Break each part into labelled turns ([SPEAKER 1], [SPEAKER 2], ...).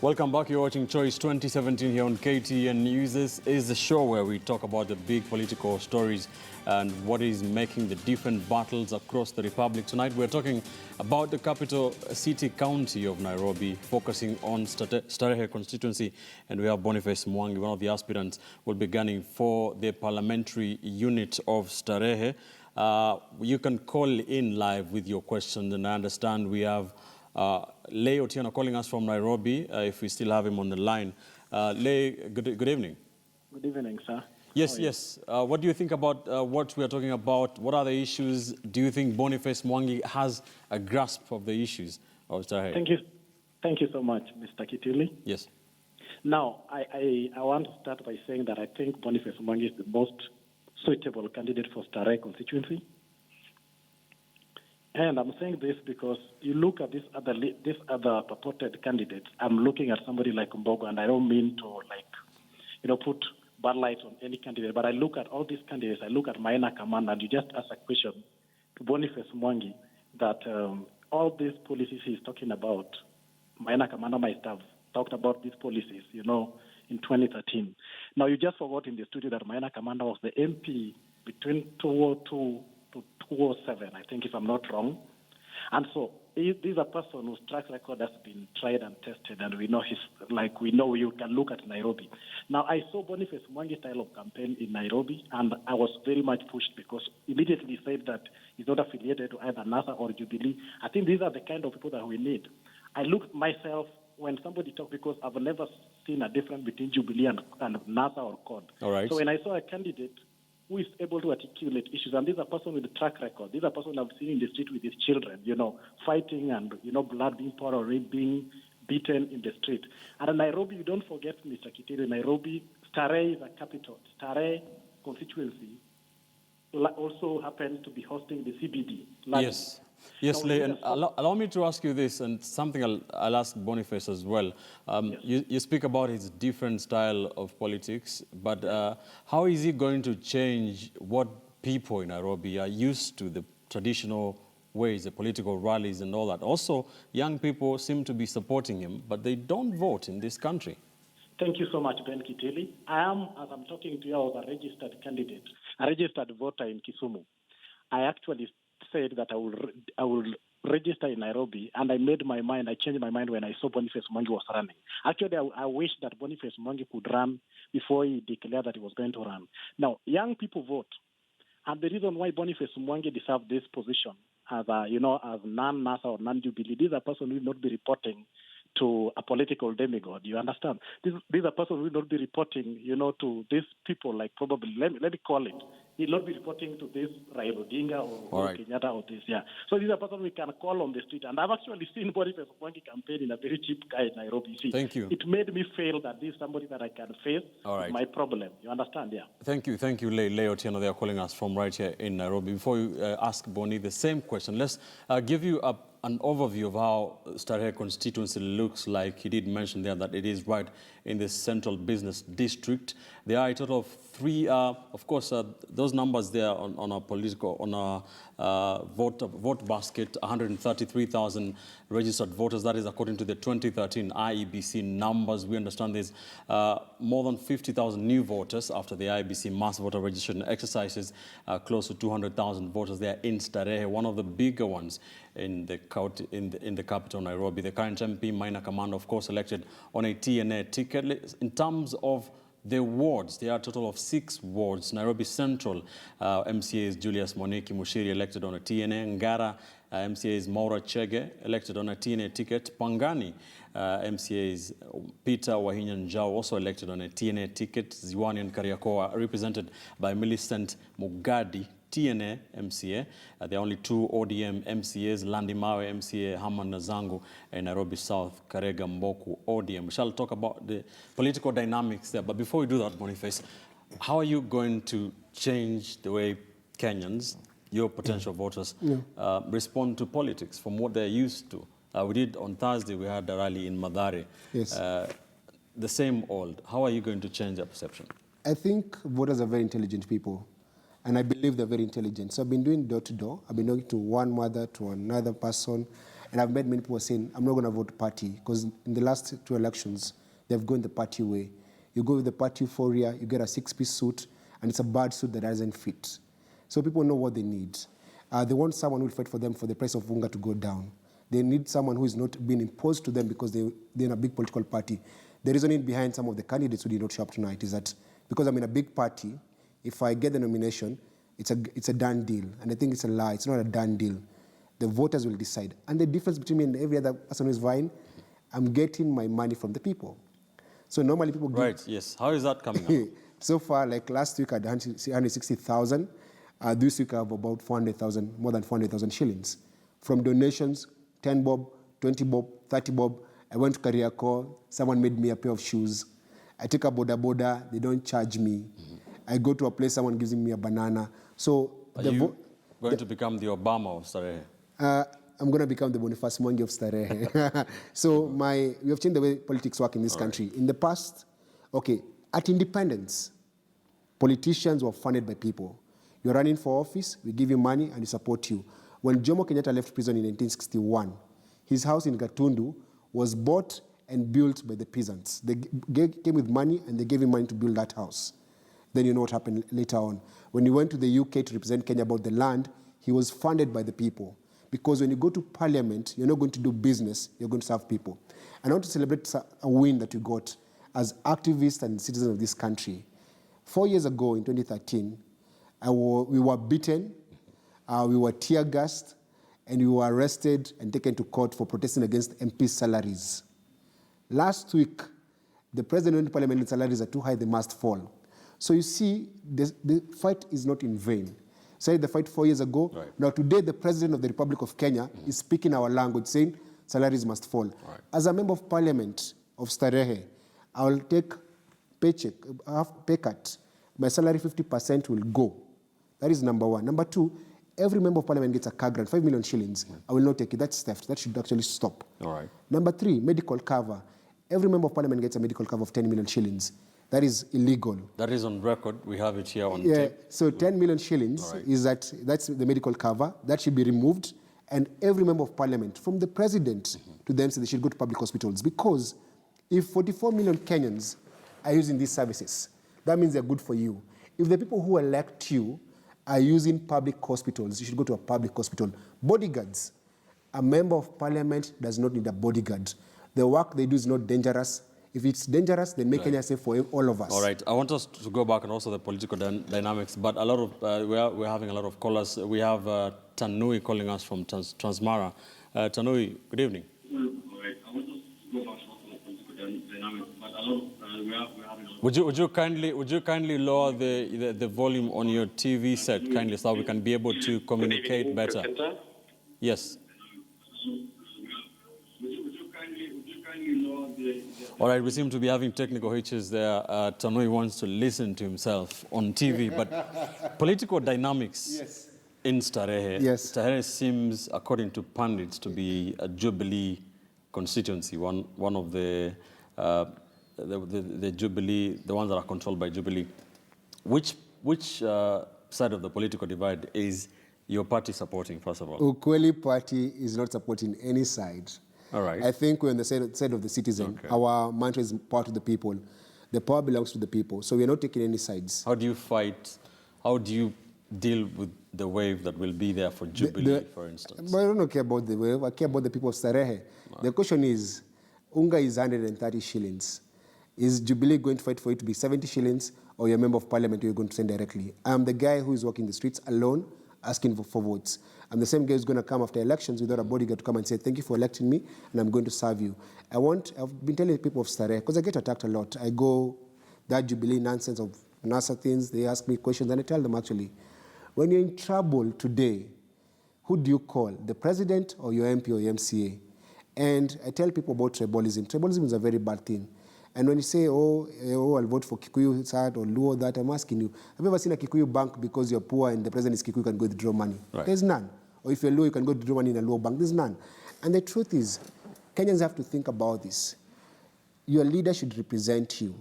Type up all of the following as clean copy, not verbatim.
[SPEAKER 1] Welcome back. You're watching Choice 2017 here on KTN News. This is the show where we talk about the big political stories and what is making the different battles across the Republic. Tonight we're talking about the capital city county of Nairobi, focusing on Starehe constituency. And we have Boniface Mwangi, one of the aspirants, will be gunning for the parliamentary unit of Starehe. You can call in live with your questions, and I understand we have Lei Otieno calling us from Nairobi, if we still have him on the line. Lei, good evening.
[SPEAKER 2] Good evening, sir.
[SPEAKER 1] Yes. What do you think about what we are talking about? What are the issues? Do you think Boniface Mwangi has a grasp of the issues of Starehe?
[SPEAKER 2] Thank you so much, Mr. Kitili.
[SPEAKER 1] Yes.
[SPEAKER 2] Now, I want to start by saying that I think Boniface Mwangi is the most suitable candidate for Starehe constituency. And I'm saying this because you look at this other purported candidates. I'm looking at somebody like Mbogo, and I don't mean to put bad light on any candidate, but I look at all these candidates. I look at Maina Kamanda, and you just ask a question to Boniface Mwangi that all these policies he's talking about, Maina Kamanda might have talked about these policies, in 2013. Now, you just forgot in the studio that Maina Kamanda was the MP between 2002 to 2007, I think, if I'm not wrong. And so this is a person whose track record has been tried and tested, and we know you can look at Nairobi. Now, I saw Boniface Mwangi's style of campaign in Nairobi, and I was very much pushed because immediately he said that he's not affiliated to either NASA or Jubilee. I think these are the kind of people that we need. I looked myself when somebody talked, because I've never seen a difference between Jubilee and NASA or COD.
[SPEAKER 1] All right.
[SPEAKER 2] So when I saw a candidate who is able to articulate issues, and this is a person with a track record. This is a person I've seen in the street with his children, fighting and, blood being poured or being beaten in the street. And in Nairobi, you don't forget, Mr. Kitiri, Nairobi, Starehe is a capital. Starehe constituency also happened to be hosting the CBD.
[SPEAKER 1] Yes, Lei, and allow me to ask you this, and something I'll ask Boniface as well.
[SPEAKER 2] Yes.
[SPEAKER 1] You speak about his different style of politics, but how is he going to change what people in Nairobi are used to, the traditional ways, the political rallies and all that? Also, young people seem to be supporting him, but they don't vote in this country.
[SPEAKER 2] Thank you so much, Ben Kitili. As I'm talking to you, I was a registered candidate, a registered voter in Kisumu. I actually said that I will register in Nairobi, and I made my mind. I changed my mind when I saw Boniface Mwangi was running. Actually, I wish that Boniface Mwangi could run before he declared that he was going to run. Now, young people vote, and the reason why Boniface Mwangi deserves this position as as non-NASA or non-Jubilee, this is a person who will not be reporting to a political demigod. You understand? This is a person who will not be reporting, to these people like probably, let me call it. He'll not be reporting to this Raila Odinga or Kenyatta or this, yeah. So this is a person we can call on the street. And I've actually seen Boniface Mwangi campaign in a very cheap guy in Nairobi. See,
[SPEAKER 1] thank you.
[SPEAKER 2] It made me feel that this is somebody that I can face my problem. You understand, yeah.
[SPEAKER 1] Thank you, Lei Otieno. They are calling us from right here in Nairobi. Before you ask Boni the same question, let's give you an overview of how Starehe constituency looks like. He did mention there that it is right in the central business district. There are a total of three, of course, those numbers there on our vote basket, 133,000 registered voters. That is according to the 2013 IEBC numbers. We understand there's more than 50,000 new voters after the IEBC mass voter registration exercises. Close to 200,000 voters there in Starehe, one of the bigger ones in the capital, Nairobi. The current MP, Maina Kamanda, of course, elected on a TNA ticket. In terms of the wards, there are a total of 6 wards. Nairobi Central, MCA is Julius Moniki Mushiri, elected on a TNA. Ngara, MCA is Maura Chege, elected on a TNA ticket. Pangani, MCA is Peter Wahinya Njau, also elected on a TNA ticket. Ziwani and Kariakoo represented by Millicent Mugadi, TNA MCA. There are only 2 ODM MCAs, Landimawe MCA, Haman Nazangu, and Nairobi South, Karega Mboku ODM. We shall talk about the political dynamics there. But before we do that, Boniface, how are you going to change the way Kenyans, your potential voters, respond to politics from what they're used to? We did on Thursday, we had a rally in Mathare.
[SPEAKER 3] Yes.
[SPEAKER 1] The same old. How are you going to change that perception?
[SPEAKER 3] I think voters are very intelligent people. And I believe they're very intelligent. So I've been doing door-to-door. I've been talking to one mother, to another person. And I've met many people saying, I'm not going to vote party, because in the last 2 elections, they've gone the party way. You go with the party euphoria, you get a 6-piece suit, and it's a bad suit that doesn't fit. So people know what they need. They want someone who will fight for them for the price of unga to go down. They need someone who is not being imposed to them because they're in a big political party. The reasoning behind some of the candidates who did not show up tonight is that because I'm in a big party, if I get the nomination, it's a done deal. And I think it's a lie. It's not a done deal. The voters will decide. And the difference between me and every other person who is vying, I'm getting my money from the people. So normally people give...
[SPEAKER 1] Right, yes. How is that coming up?
[SPEAKER 3] So far, like last week I had 160,000. This week I have about 400,000, more than 400,000 shillings. From donations, 10 bob, 20 bob, 30 bob. I went to Kariako, someone made me a pair of shoes. I take a boda, they don't charge me. I go to a place, someone gives me a banana. So
[SPEAKER 1] Are you going to become the Obama of Starehe?
[SPEAKER 3] I'm going to become the Boniface Mwangi of Starehe. So we have changed the way politics work in this country. In the past, at independence, politicians were funded by people. You're running for office, we give you money and we support you. When Jomo Kenyatta left prison in 1961, his house in Gatundu was bought and built by the peasants. They came with money and they gave him money to build that house. Then you know what happened later on. When he went to the UK to represent Kenya about the land, he was funded by the people. Because when you go to parliament, you're not going to do business, you're going to serve people. And I want to celebrate a win that we got as activists and citizens of this country. 4 years ago, in 2013, we were beaten, we were tear-gassed, and we were arrested and taken to court for protesting against MP salaries. Last week, the president went to parliament and salaries are too high, they must fall. So you see, the fight is not in vain. Started the fight 4 years ago.
[SPEAKER 1] Right.
[SPEAKER 3] Now today, the president of the Republic of Kenya is speaking our language, saying salaries must fall.
[SPEAKER 1] Right.
[SPEAKER 3] As a member of parliament of Starehe, I will take paycheck, half pay cut. My salary 50% will go. That is number one. Number two, every member of parliament gets a car grant, 5 million shillings. I will not take it. That's theft. That should actually stop.
[SPEAKER 1] All right.
[SPEAKER 3] Number three, medical cover. Every member of parliament gets a medical cover of 10 million shillings. That is illegal.
[SPEAKER 1] That is on record. We have it here on tape.
[SPEAKER 3] So 10 million shillings is that's the medical cover. That should be removed. And every member of parliament, from the president to them, they should go to public hospitals. Because if 44 million Kenyans are using these services, that means they're good for you. If the people who elect you are using public hospitals, you should go to a public hospital. Bodyguards. A member of parliament does not need a bodyguard. The work they do is not dangerous. If it's dangerous, then make Kenya safe for all of us.
[SPEAKER 1] All right. I want us to go back and also the political dynamics, but a lot of we're having a lot of callers. We have Tanui calling us from Transmara. Tanui, good evening.
[SPEAKER 4] All right. I want us to go back to also the political dynamics, but a lot of we're having.
[SPEAKER 1] Would you kindly lower the volume on your TV set kindly so we can be able to communicate better? Yes. All right, we seem to be having technical hitches there. Tanui wants to listen to himself on TV, but political dynamics in Starehe.
[SPEAKER 3] Yes.
[SPEAKER 1] Starehe seems, according to pundits, to be a Jubilee constituency, one of the Jubilee, the ones that are controlled by Jubilee. Which side of the political divide is your party supporting, first of all?
[SPEAKER 3] Ukweli party is not supporting any side.
[SPEAKER 1] All right.
[SPEAKER 3] I think we're on the side of the citizen.
[SPEAKER 1] Okay.
[SPEAKER 3] Our mantra is power to the people. The power belongs to the people. So we're not taking any sides.
[SPEAKER 1] How do you fight? How do you deal with the wave that will be there for Jubilee, for instance?
[SPEAKER 3] But I don't care about the wave. I care about the people of Starehe. Right. The question is, unga is 130 shillings. Is Jubilee going to fight for it to be 70 shillings, or you're a member of parliament you're going to send directly? I'm the guy who is walking the streets alone, asking for votes. I'm the same guy who's going to come after elections without a bodyguard to come and say, thank you for electing me, and I'm going to serve you. I've been telling people of Starehe, because I get attacked a lot. I go, that Jubilee nonsense of NASA things, they ask me questions, and I tell them actually, when you're in trouble today, who do you call, the president or your MP or your MCA? And I tell people about tribalism. Tribalism is a very bad thing. And when you say, I'll vote for Kikuyu side or Luo that, I'm asking you, have you ever seen a Kikuyu bank because you're poor and the president is Kikuyu, you can go withdraw money?
[SPEAKER 1] Right.
[SPEAKER 3] There's none. Or if you're Luo, you can go withdraw money in a Luo bank. There's none. And the truth is, Kenyans have to think about this. Your leader should represent you.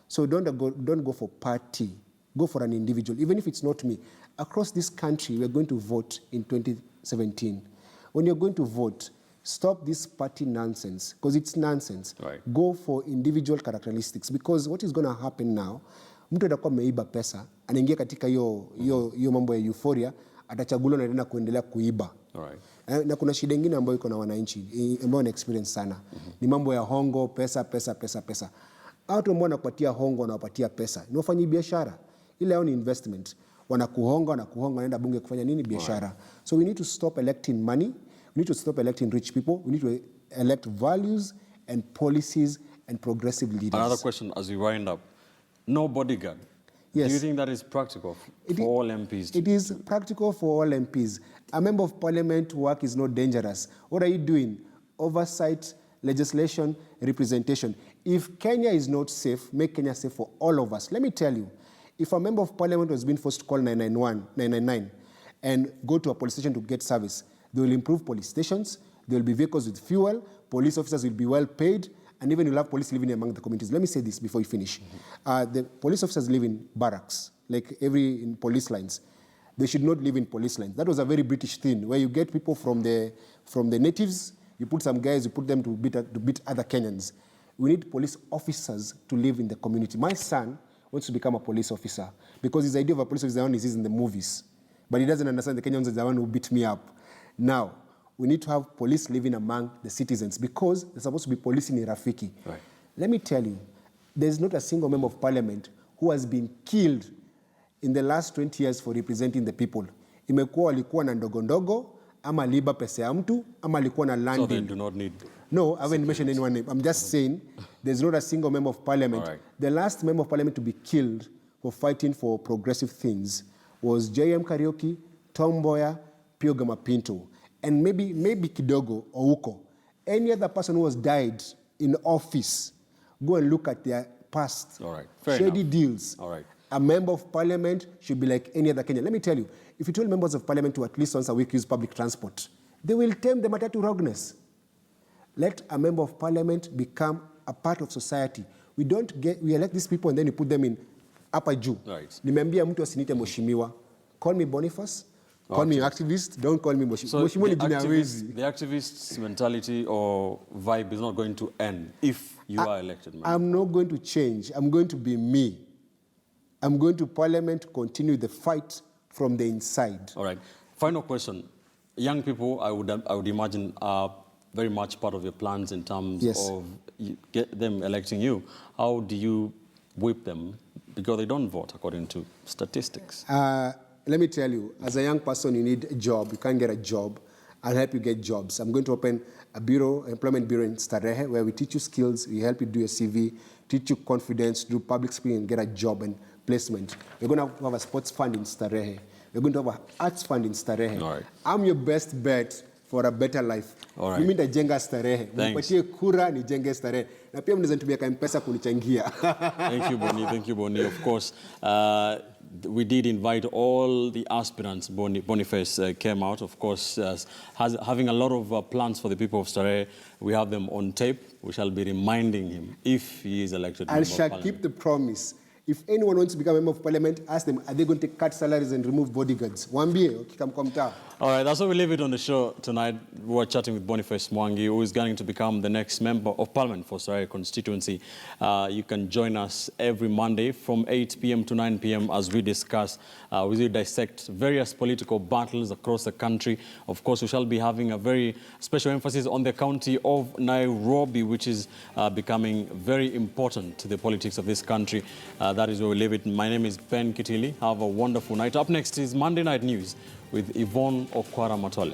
[SPEAKER 3] So don't go for party. Go for an individual, even if it's not me. Across this country, we're going to vote in 2017. When you're going to vote, Stop this party nonsense, because it's nonsense.
[SPEAKER 1] Right.
[SPEAKER 3] Go for individual characteristics, because what is going to happen now, mtu atakuwa ameiba pesa, anaingia katika hiyo mambo ya euphoria, atachaguliwa na tena kuendelea kuiba.
[SPEAKER 1] Alright.
[SPEAKER 3] Na kuna shida nyingine ambayo iko na wananchi ambayo na experience sana. Ni mambo ya hongo, pesa. Watu ambao wanakupatia hongo, wanawapatia pesa, ni wafanyi biashara. Ile yao ni investment. Wanakuhonga, wanaenda bunge kufanya nini? Biashara. Right. So we need to stop electing money. We need to stop electing rich people. We need to elect values and policies and progressive leaders.
[SPEAKER 1] Another question as we wind up. No bodyguard.
[SPEAKER 3] Yes.
[SPEAKER 1] Do you think that is practical for all MPs?
[SPEAKER 3] It is practical for all MPs. A member of parliament work is not dangerous. What are you doing? Oversight, legislation, representation. If Kenya is not safe, make Kenya safe for all of us. Let me tell you, if a member of parliament was being forced to call 999 and go to a police station to get service, they will improve police stations, there will be vehicles with fuel, police officers will be well paid, and even you'll have police living among the communities. Let me say this before you finish. The police officers live in barracks, like in police lines. They should not live in police lines. That was a very British thing, where you get people from the natives, you put some guys, you put them to beat other Kenyans. We need police officers to live in the community. My son wants to become a police officer because his idea of a police officer is in the movies. But he doesn't understand the Kenyans are the one who beat me up. Now, we need to have police living among the citizens because they're supposed to be policing in Rafiki.
[SPEAKER 1] Right.
[SPEAKER 3] Let me tell you, there's not a single member of parliament who has been killed in the last 20 years for representing the people. Imekuwa walikuwa na ndogo, ama liba pesa ya mtu, ama alikuwa na landing.
[SPEAKER 1] So they do not need...
[SPEAKER 3] No, I haven't mentioned anyone's name. I'm just saying there's not a single member of parliament.
[SPEAKER 1] Right.
[SPEAKER 3] The last member of parliament to be killed for fighting for progressive things was J.M. Kariuki, Tom Mboya, Pio Gamapinto, and maybe Kidogo Ouko. Any other person who has died in office, go and look at their past.
[SPEAKER 1] All right. Fair
[SPEAKER 3] shady
[SPEAKER 1] enough.
[SPEAKER 3] deals.
[SPEAKER 1] All right.
[SPEAKER 3] A member of parliament should be like any other Kenyan. Let me tell you, if you told members of parliament to at least once a week use public transport, they will tame the matatu rogness. Let a member of parliament become a part of society. We elect these people and then you put them in upper Jew.
[SPEAKER 1] Right.
[SPEAKER 3] Nimeambia mtu asinite mheshimiwa. Call me Boniface. Call me activist. Don't call me mheshimiwa.
[SPEAKER 1] So
[SPEAKER 3] Mheshimiwa ni jina wezi.
[SPEAKER 1] the activist's mentality or vibe is not going to end if you are elected. Man.
[SPEAKER 3] I'm not going to change. I'm going to be me. I'm going to parliament to continue the fight from the inside.
[SPEAKER 1] All right. Final question. Young people, I would imagine, are very much part of your plans in terms of get them electing you. How do you whip them? Because they don't vote according to statistics.
[SPEAKER 3] Let me tell you, as a young person, you need a job. You can't get a job. I'll help you get jobs. I'm going to open a employment bureau in Starehe, where we teach you skills, we help you do your CV, teach you confidence, do public speaking, and get a job and placement. We're going to have a sports fund in Starehe. We're going to have an arts fund in Starehe.
[SPEAKER 1] All right.
[SPEAKER 3] I'm your best bet for a better life.
[SPEAKER 1] All right.
[SPEAKER 3] Mimi nitajenga Starehe.
[SPEAKER 1] Thanks.
[SPEAKER 3] Nipatie kura nijenge Starehe. Na pia mnaweza nitumia M-Pesa kunichangia.
[SPEAKER 1] Thank you, Boni. Thank you, Boni. Of course, we did invite all the aspirants. Boniface came out, of course, having a lot of plans for the people of Starehe. We have them on tape. We shall be reminding him if he is elected.
[SPEAKER 3] I shall keep the promise. If anyone wants to become a member of parliament, ask them, are they going to cut salaries and remove bodyguards? Wambie, ukikamkwa mtaa.
[SPEAKER 1] All right, that's why we leave it on the show tonight. We're chatting with Boniface Mwangi, who is going to become the next member of parliament for Starehe constituency. You can join us every Monday from 8 p.m. to 9 p.m. as we discuss, we dissect various political battles across the country. Of course, we shall be having a very special emphasis on the county of Nairobi, which is becoming very important to the politics of this country. That is where we leave it. My name is Ben Kitili. Have a wonderful night. Up next is Monday Night News with Yvonne Okwara Matole.